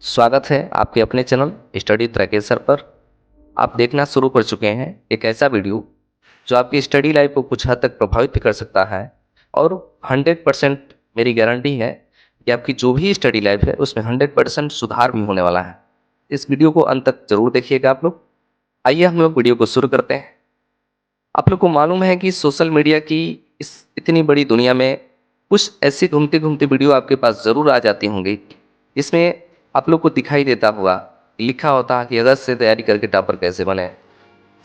स्वागत है आपके अपने चैनल स्टडी ट्रैकर सर पर। आप देखना शुरू कर चुके हैं एक ऐसा वीडियो जो आपकी स्टडी लाइफ को कुछ हद तक प्रभावित भी कर सकता है और 100% मेरी गारंटी है कि आपकी जो भी स्टडी लाइफ है उसमें 100% सुधार भी होने वाला है। इस वीडियो को अंत तक जरूर देखिएगा आप लोग। आइए हम लोग वीडियो को शुरू करते हैं। आप लोग को मालूम है कि सोशल मीडिया की इस इतनी बड़ी दुनिया में कुछ ऐसी घूमती घूमती वीडियो आपके पास ज़रूर आ जाती होंगी जिसमें आप लोग को दिखाई देता होगा, लिखा होता है कि अगस्त से तैयारी करके टॉपर कैसे बने,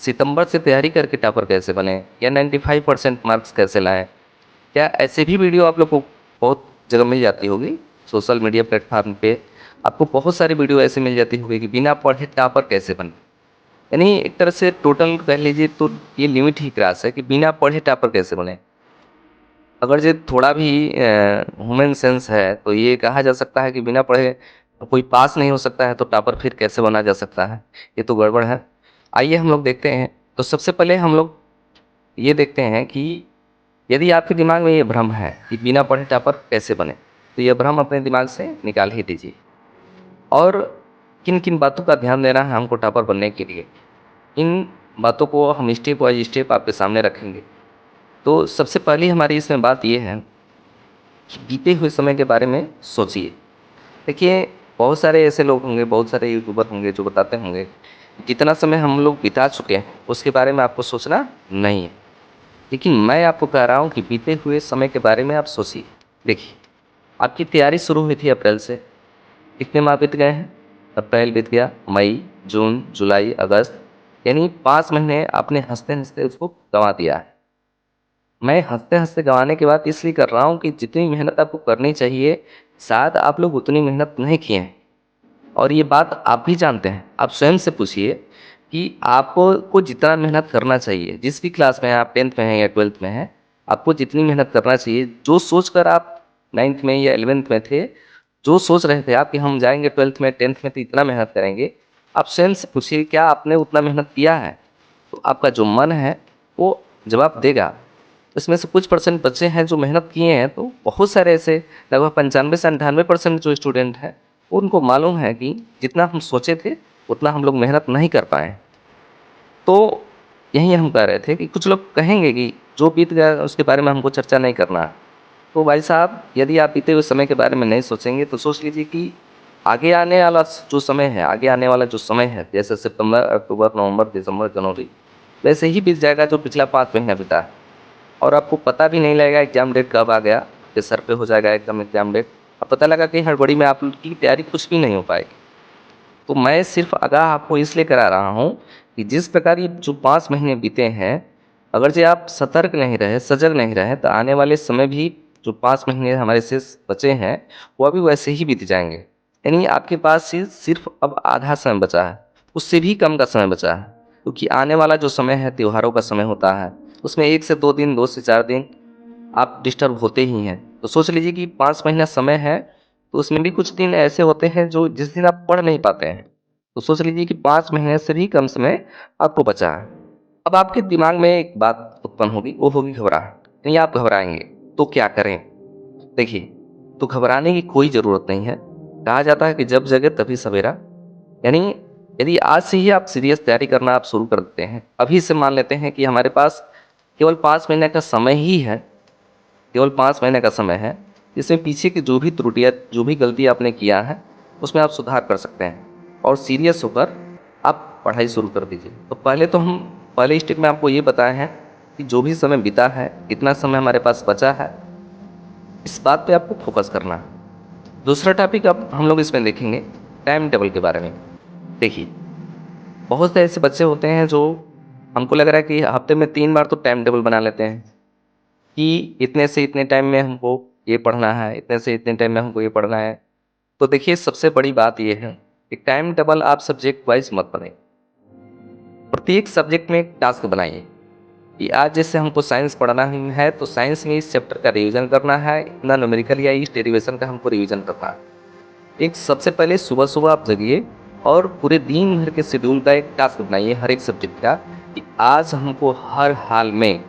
सितंबर से तैयारी करके टॉपर कैसे बने, या 95% मार्क्स कैसे लाएं। क्या ऐसे भी वीडियो आप लोग को बहुत जगह मिल जाती होगी सोशल मीडिया प्लेटफॉर्म पे। आपको बहुत सारी वीडियो ऐसे मिल जाती होगी कि बिना पढ़े टॉपर कैसे बने। यानी एक तरह से टोटल कह लीजिए तो ये लिमिट ही क्रॉस है कि बिना पढ़े टॉपर कैसे बने। अगर ये थोड़ा भी ह्यूमन सेंस है तो ये कहा जा सकता है कि बिना पढ़े तो कोई पास नहीं हो सकता है, तो टॉपर फिर कैसे बना जा सकता है। ये तो गड़बड़ है। आइए हम लोग देखते हैं। तो सबसे पहले हम लोग ये देखते हैं कि यदि आपके दिमाग में ये भ्रम है कि बिना पढ़े टॉपर कैसे बने, तो ये भ्रम अपने दिमाग से निकाल ही दीजिए। और किन किन बातों का ध्यान देना है हमको टॉपर बनने के लिए, इन बातों को हम स्टेप बाय स्टेप आपके सामने रखेंगे। तो सबसे पहली हमारी इसमें बात ये है कि बीते हुए समय के बारे में सोचिए। देखिए, बहुत सारे ऐसे लोग होंगे, बहुत सारे यूट्यूबर होंगे जो बताते होंगे जितना समय हम लोग बिता चुके हैं उसके बारे में आपको सोचना नहीं है। लेकिन मैं आपको कह रहा हूँ कि बीते हुए समय के बारे में आप सोचिए। देखिए, आपकी तैयारी शुरू हुई थी अप्रैल से। कितने माह बीत गए हैं? अप्रैल बीत गया, मई, जून, जुलाई, अगस्त, यानी 5 महीने आपने हंसते हंसते उसको गंवा दिया है। मैं हँसते-हँसते गँवाने की बात इसलिए कर रहा हूँ कि जितनी मेहनत आपको करनी चाहिए, शायद आप लोग उतनी मेहनत नहीं किए हैं। और ये बात आप भी जानते हैं। आप स्वयं से पूछिए कि आपको जितना मेहनत करना चाहिए, जिस भी क्लास में हैं आप, 10th में हैं या 12th में हैं, आपको जितनी मेहनत करना चाहिए, जो सोचकर आप 9th में या 11th में थे, जो सोच रहे थे आप कि हम जाएँगे 12th में, 10th में तो इतना मेहनत करेंगे, आप स्वयं से पूछिए क्या आपने उतना मेहनत किया है? तो आपका जो मन है, वो जवाब देगा। इसमें से कुछ परसेंट बच्चे हैं जो मेहनत किए हैं, तो बहुत सारे ऐसे लगभग 95 से 98% जो स्टूडेंट हैं, उनको मालूम है कि जितना हम सोचे थे उतना हम लोग मेहनत नहीं कर पाए। तो यही हम कह रहे थे कि कुछ लोग कहेंगे कि जो बीत गया उसके बारे में हमको चर्चा नहीं करना है। तो भाई साहब, यदि आप बीते हुए समय के बारे में नहीं सोचेंगे तो सोच लीजिए कि आगे आने वाला जो समय है, आगे आने वाला जो समय है, जैसे सितंबर, अक्टूबर, नवंबर, दिसंबर, जनवरी, वैसे ही बीत जाएगा जो पिछला 5 महीना बीता है। और आपको पता भी नहीं लगेगा एग्जाम डेट कब आ गया, कि सर पे हो जाएगा एकदम एग्जाम डेट। अब पता लगा कि हड़बड़ी में आप लोग की तैयारी कुछ भी नहीं हो पाएगी। तो मैं सिर्फ आगाह आपको इसलिए करा रहा हूँ कि जिस प्रकार ये जो 5 महीने बीते हैं, अगर जो आप सतर्क नहीं रहे, सजग नहीं रहे, तो आने वाले समय भी जो 5 महीने हमारे शेष बचे हैं वो अभी वैसे ही बीत जाएंगे। यानी आपके पास से सिर्फ अब आधा समय बचा है, उससे भी कम का समय बचा है। क्योंकि आने वाला जो समय है त्योहारों का समय होता है, उसमें 1 से 2 दिन, 2 से 4 दिन आप डिस्टर्ब होते ही हैं। तो सोच लीजिए कि 5 महीना समय है, तो उसमें भी कुछ दिन ऐसे होते हैं जो जिस दिन आप पढ़ नहीं पाते हैं। तो सोच लीजिए कि 5 महीने से भी कम समय आपको बचा है। अब आपके दिमाग में एक बात उत्पन्न होगी, वो होगी घबराहट। नहीं, आप घबराएंगे तो क्या करें? देखिए, तो घबराने की कोई ज़रूरत नहीं है। कहा जाता है कि जब जगे तभी सवेरा। यानी यदि आज से ही आप सीरियस तैयारी करना आप शुरू कर देते हैं, अभी से मान लेते हैं कि हमारे पास केवल 5 महीने का समय ही है, केवल 5 महीने का समय है, इसमें पीछे की जो भी त्रुटियाँ, जो भी गलती आपने किया है, उसमें आप सुधार कर सकते हैं और सीरियस होकर आप पढ़ाई शुरू कर दीजिए। तो पहले स्टेप में आपको ये बताए हैं कि जो भी समय बीता है, कितना समय हमारे पास बचा है, इस बात पे आपको फोकस करना है। दूसरा टॉपिक अब हम लोग इसमें देखेंगे टाइम टेबल के बारे में। देखिए, बहुत से ऐसे बच्चे होते हैं जो, हमको लग रहा है कि हफ्ते में 3 बार तो टाइम टेबल बना लेते हैं कि इतने से इतने टाइम में हमको ये पढ़ना है, इतने से इतने टाइम में हमको ये पढ़ना है। तो देखिए, सबसे बड़ी बात ये है कि टाइम टेबल आप सब्जेक्ट वाइज मत बनाइए। प्रत्येक सब्जेक्ट में एक टास्क बनाइए कि आज जैसे हमको साइंस पढ़ना ही है, तो साइंस में इस चैप्टर का रिवीजन करना है, इतना न्यूमेरिकल या इस डेरिवेशन का हमको रिवीजन करना है। एक सबसे पहले सुबह-सुबह आप जगिए और पूरे दिन भर के शेड्यूल का एक टास्क बनाइए हर एक सब्जेक्ट का, कि आज हमको हर हाल में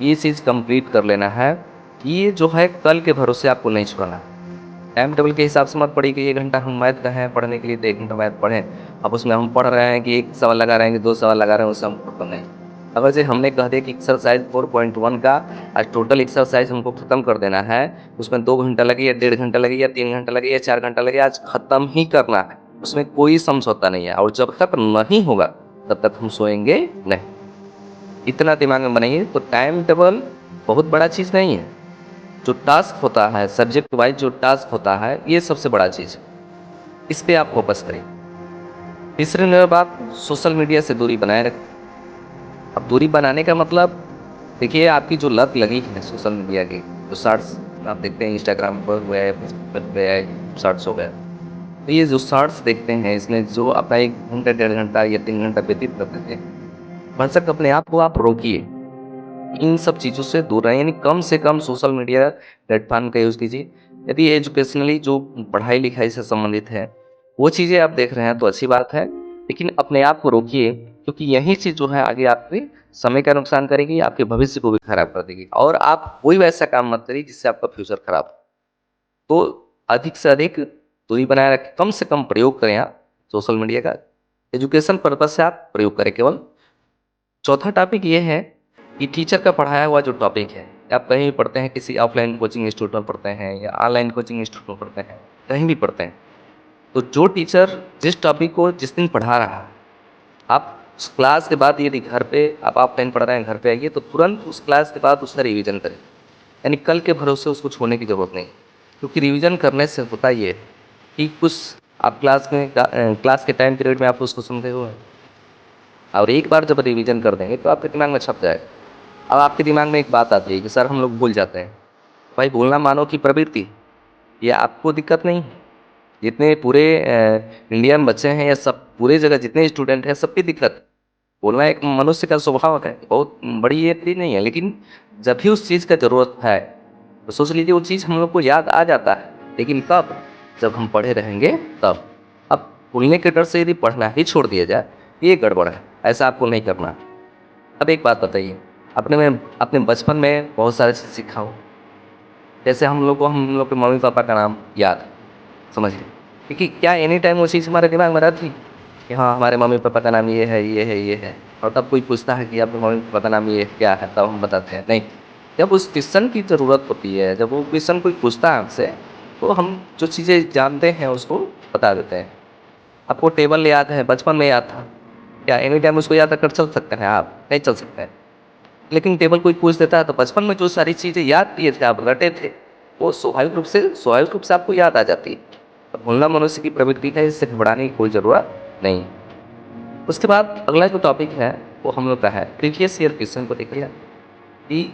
ये चीज़ कंप्लीट कर लेना है। ये जो है कल के भरोसे आपको नहीं छोड़ना है। टाइम टेबल के हिसाब से मत पढ़िए कि 1 घंटा हम मैथ का है पढ़ने के लिए तो 1 घंटा मैथ पढ़ें। अब उसमें हम पढ़ रहे हैं कि 1 सवाल लगा रहे हैं कि 2 सवाल लगा रहे हैं, उससे हमको खत्म नहीं। अगर जैसे हमने कह दिया कि एक्सरसाइज 4.1 का आज टोटल एक्सरसाइज हमको खत्म कर देना है, उसमें 2 घंटा लगे या 1.5 घंटा लगे या 3 घंटा लगे या 4 घंटा लगे, आज खत्म ही करना है, उसमें कोई समझौता नहीं है। और जब तक नहीं होगा तब तक हम सोएंगे नहीं। इतना दिमाग में बनाइए। तो टाइम टेबल बहुत बड़ा चीज़ नहीं है, जो टास्क होता है सब्जेक्ट वाइज जो टास्क होता है ये सबसे बड़ा चीज़ है, इस पे आप फोकस करें। तीसरे नंबर बात, सोशल मीडिया से दूरी बनाए रखें। अब दूरी बनाने का मतलब देखिए, आपकी जो लत लगी है सोशल मीडिया की, जो शॉर्ट्स आप देखते हैं इंस्टाग्राम पर हुआ है, फेसबुक पे है, शॉर्ट्स हो गया, तो ये जो शॉर्ट्स देखते हैं इसमें जो अपना 1 घंटा 1.5 घंटा या 3 घंटा व्यतीत कर देते हैं, भरसक अपने आप को आप रोकिए। इन सब चीज़ों से दूर रहें, यानी कम से कम सोशल मीडिया प्लेटफॉर्म का यूज़ कीजिए। यदि एजुकेशनली जो पढ़ाई लिखाई से संबंधित है वो चीज़ें आप देख रहे हैं तो अच्छी बात है, लेकिन अपने आप को रोकिए, क्योंकि यही चीज़ जो है आगे आपके समय का नुकसान करेगी, आपके भविष्य को भी खराब कर देगी। और आप कोई वैसा काम मत करिए जिससे आपका फ्यूचर खराब हो। तो अधिक से अधिक दूरी बनाए रखें, कम से कम प्रयोग करें आप सोशल मीडिया का, एजुकेशन पर्पज से आप प्रयोग करें केवल। चौथा टॉपिक ये है कि टीचर का पढ़ाया हुआ जो टॉपिक है, आप कहीं भी पढ़ते हैं, किसी ऑफलाइन कोचिंग इंस्टीट्यूट में पढ़ते हैं या ऑनलाइन कोचिंग इंस्टीट्यूट में पढ़ते हैं, कहीं भी पढ़ते हैं, तो जो टीचर जिस टॉपिक को जिस दिन पढ़ा रहा है, आप उस क्लास के बाद यदि घर पे आप ऑफलाइन पढ़ रहे हैं, घर पे आइए तो तुरंत उस क्लास के बाद उसका रिवीजन करें। यानी कल के भरोसे उसको छोड़ने की ज़रूरत नहीं, क्योंकि रिवीजन करने से होता ये है कि कुछ आप क्लास के टाइम पीरियड में आप उसको समझे हुए हैं, और एक बार जब रिवीजन कर देंगे तो आपके दिमाग में छप जाएगा। अब आपके दिमाग में एक बात आती है कि सर हम लोग भूल जाते हैं। भाई, भूलना मानव की प्रवृत्ति, ये आपको दिक्कत नहीं है। जितने पूरे इंडियन बच्चे हैं या सब पूरे जगह जितने स्टूडेंट हैं सबकी दिक्कत। बोलना एक मनुष्य का स्वभाव है, बहुत बड़ी ये चीज़ नहीं है, लेकिन जब भी उस चीज़ का ज़रूरत है तो सोच लीजिए वो चीज़ हम लोग को याद आ जाता है, लेकिन कब? जब हम पढ़े रहेंगे तब। अब भूलने के डर से यदि पढ़ना ही छोड़ दिया जाए, ये गड़बड़ है, ऐसा आपको नहीं करना। अब एक बात बताइए, अपने बचपन में बहुत सारे चीज़ सीखा हो, जैसे हम लोग के मम्मी पापा का नाम याद, समझिए, क्योंकि क्या एनी टाइम वो चीज़ हमारे दिमाग में रहती कि हाँ हमारे मम्मी पापा का नाम ये है ये है ये है, और तब कोई पूछता है कि आपके मम्मी पापा का नाम ये क्या है, तब हम बताते हैं नहीं। जब उस क्वेश्चन की ज़रूरत होती है, जब वो क्वेश्चन कोई पूछता है हमसे, तो हम जो चीज़ें जानते हैं उसको बता देते हैं। आपको टेबल याद है, बचपन में याद था, क्या एनी टाइम उसको याद रखकर चल सकते हैं आप? नहीं चल सकते हैं। लेकिन टेबल कोई पूछ देता है तो बचपन में जो सारी चीज़ें याद किए थे, आप रटे थे, वो स्वाभाविक रूप से आपको याद आ जाती है। तो भूलना मनुष्य की प्रवृत्ति है, इससे घबराने की कोई ज़रूरत नहीं। उसके बाद अगला जो टॉपिक है वो हम लोग का है प्रीवियस ईयर क्वेश्चन को देखिए कि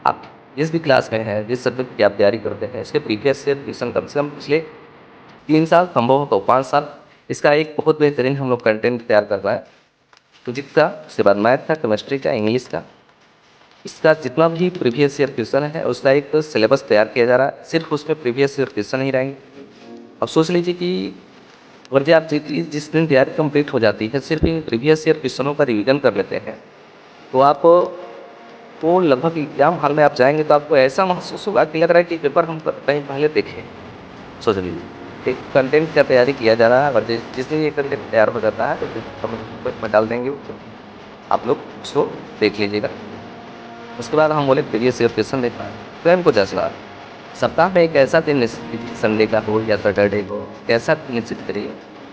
आप जिस भी क्लास में हैं, जिस सब्जेक्ट की आप तैयारी करते हैं, इसके प्रीवियस ईयर क्वेश्चन कम से कम पिछले 3 साल, संभव हो तो 5 साल, इसका एक बहुत बेहतरीन हम लोग कंटेंट तैयार कर रहे हैं। फिजिक्स का, उसके बाद मैथ का, केमिस्ट्री का, इंग्लिश का, इसका जितना भी प्रीवियस ईयर क्वेश्चन है उसका एक सिलेबस तैयार किया जा रहा है। सिर्फ उसमें प्रीवियस ईयर क्वेश्चन ही रहेंगे। अब सोच लीजिए कि अगर जो आप जिस दिन तैयारी कंप्लीट हो जाती है, सिर्फ इन प्रीवियस ईयर क्वेश्चनों का रिवीजन कर लेते हैं, तो आप वो लगभग एग्जाम हॉल में आप जाएंगे तो आपको ऐसा महसूस होगा कि लग रहा है कि पेपर हम कहीं पहले देखें। सोच लीजिए एक कंटेंट का तैयारी किया जा रहा है, और जिस दिन ये कंटेंट तैयार हो जाता है तो फिर हम उसको डाल देंगे, आप लोग उसको देख लीजिएगा। उसके बाद हम बोले प्रीवियस ईयर क्वेश्चन देखना है, स्वयं को जैसा सप्ताह में एक ऐसा दिन निश्चित कीजिए, संडे का हो या सैटरडे को, ऐसा दिन निश्चित करिए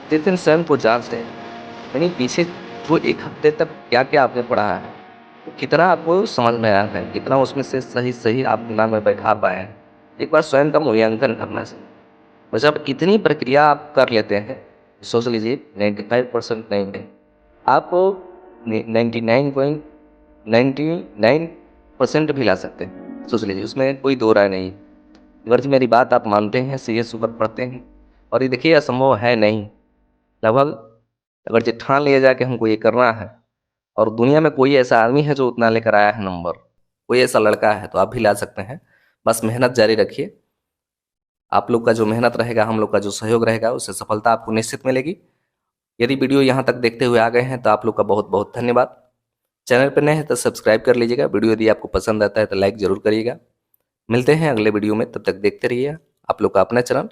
जिस दिन स्वयं को जांच दें, यानी पीछे जो 1 हफ्ते तक क्या क्या आपने पढ़ा है, वो कितना आपको समझ में आया है, कितना उसमें से सही सही आप दिमाग में बैठा पाए हैं। एक बार स्वयं का मूल्यांकन करना चाहिए। और जब इतनी प्रक्रिया आप कर लेते हैं, सोच लीजिए 95% नहीं है, आप 99.99% भी ला सकते हैं। सोच लीजिए, उसमें कोई दो राय नहीं। अगर जी मेरी बात आप मानते हैं, सीधे सुबह पढ़ते हैं, और ये देखिए असंभव है नहीं, लगभग अगर ये ठान लिया जाए कि हमको ये करना है, और दुनिया में कोई ऐसा आदमी है जो उतना लेकर आया है नंबर, कोई ऐसा लड़का है, तो आप भी ला सकते हैं। बस मेहनत जारी रखिए। आप लोग का जो मेहनत रहेगा, हम लोग का जो सहयोग रहेगा, उससे सफलता आपको निश्चित मिलेगी। यदि वीडियो यहाँ तक देखते हुए आ गए हैं तो आप लोग का बहुत बहुत धन्यवाद। चैनल पर नए हैं तो सब्सक्राइब कर लीजिएगा। वीडियो यदि आपको पसंद आता है तो लाइक ज़रूर करिएगा। मिलते हैं अगले वीडियो में, तब तक देखते रहिए आप लोग का अपना चैनल